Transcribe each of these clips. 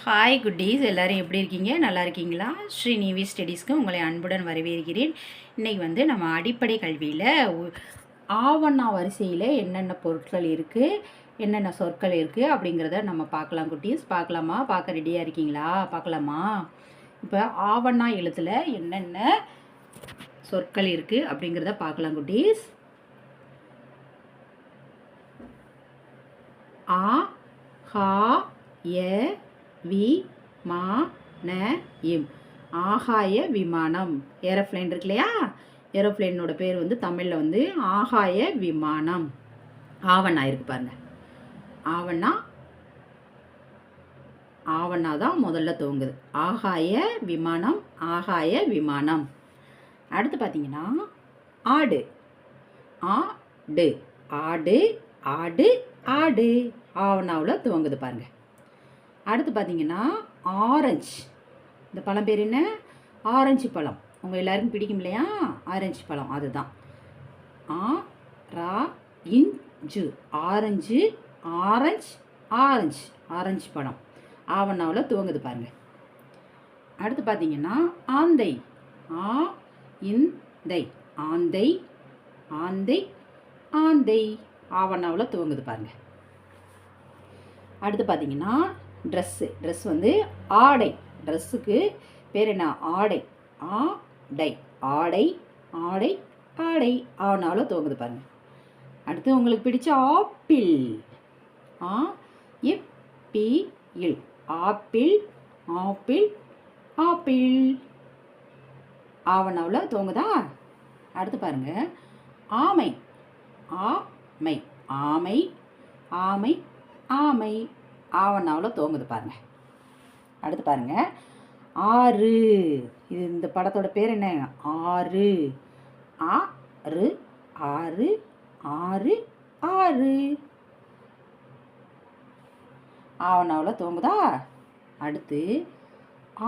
Hi குட்டீஸ், எல்லோரும் எப்படி இருக்கீங்க? நல்லா இருக்கீங்களா? ஸ்ரீநிவி ஸ்டடீஸ்க்கு உங்களை அன்புடன் வரவேற்கிறேன். இன்றைக்கி நம்ம அடிப்படை கல்வியில் ஆவண்ணா வரிசையில் என்னென்ன பொருட்கள் இருக்குது, என்னென்ன சொற்கள் இருக்குது அப்படிங்கிறத நம்ம பார்க்கலாம். குட்டீஸ் பார்க்கலாமா? பார்க்க ரெடியாக இருக்கீங்களா? பார்க்கலாமா? இப்போ ஆவண்ணா எழுத்தில் என்னென்ன சொற்கள் இருக்குது அப்படிங்கிறத பார்க்கலாம் குட்டீஸ். ஆ, ஹா, ய, விமானம். ஆகாய விமானம். ஏரோப்ளேன் இருக்கு இல்லையா? ஏரோப்ளேனோட பேர் தமிழில் ஆகாய விமானம். ஆவண்ணா இருக்கு பாருங்க. ஆவண்ணா தான் முதல்ல துவங்குது. ஆகாய விமானம், ஆகாய விமானம். அடுத்து பார்த்தீங்கன்னா ஆடு. ஆடு, ஆடு, ஆடு, ஆடு. ஆவண்ணாவில் துவங்குது பாருங்க. அடுத்து பார்த்தீங்கன்னா ஆரஞ்சு. இந்த பழம் பேர் என்ன? ஆரஞ்சு பழம். உங்கள் எல்லாருக்கும் பிடிக்கும் இல்லையா? ஆரஞ்சு பழம், அதுதான். Orange, orange, orange, orange, orange பழம் ஆவண்ணாவில் துவங்குது பாருங்க. அடுத்து பார்த்தீங்கன்னா ஆந்தை. ஆந்தை, ஆந்தை, ஆந்தை, ஆந்தை ஆவண்ணாவில் துவங்குது பாருங்க. அடுத்து பார்த்தீங்கன்னா ட்ரெஸ் ஆடை. ட்ரெஸ்ஸுக்கு பேர் என்ன? ஆடை. ஆடை, ஆடை, ஆடை, ஆடை ஆவண்ணாவில் துவங்குது பாருங்க. அடுத்து உங்களுக்கு பிடிச்ச apple. Apple, apple, apple, apple ஆவண்ணாவில் துவங்குதா? அடுத்து பாருங்க ஆமை. ஆமை, ஆமை, ஆமை, ஆமை ஆவண்ணாவில் துவங்குது பாருங்க. அடுத்து பாருங்க ஆறு. இது இந்த படத்தோட பேர் என்ன? ஆறு. ஆறு, ஆறு, ஆறு, ஆறு ஆவண்ணாவில் துவங்குதா? அடுத்து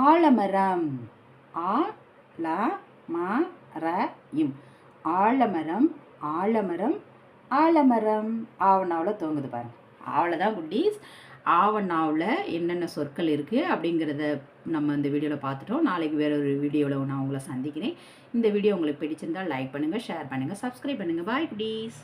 ஆலமரம். ஆலமரம், ஆலமரம், ஆலமரம், ஆலமரம் ஆவண்ணாவில் துவங்குது பாருங்க. அவ்வளோதான் குட்டீஸ். ஆவண்ணாவில் என்னென்ன சொற்கள் இருக்குது அப்படிங்கிறத நம்ம இந்த வீடியோவில் பார்த்துட்டோம். நாளைக்கு வேறு ஒரு வீடியோவில் நான் உங்களை சந்திக்கிறேன். இந்த வீடியோ உங்களுக்கு பிடிச்சிருந்தால் லைக் பண்ணுங்கள், ஷேர் பண்ணுங்கள், சப்ஸ்கிரைப் பண்ணுங்கள். பாய் குட்டீஸ்.